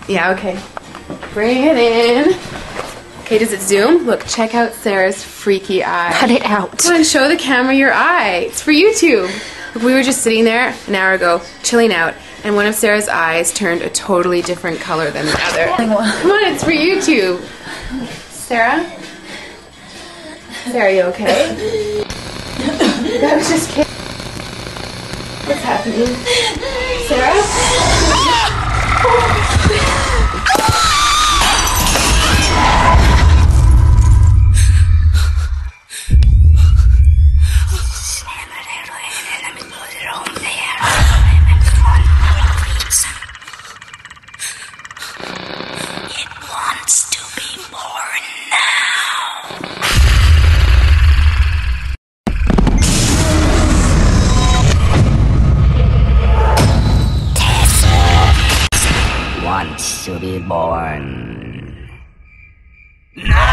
Yeah, okay. Bring it in. Okay, does it zoom? Look, check out Sarah's freaky eye. Cut it out. Come on, show the camera your eye. It's for YouTube. Look, we were just sitting there an hour ago, chilling out, and one of Sarah's eyes turned a totally different color than the other. Come on, it's for YouTube. Sarah? Sarah, are you okay? That was just kidding. What's happening? Sarah? It wants to be born now. Tessa wants to be born. No!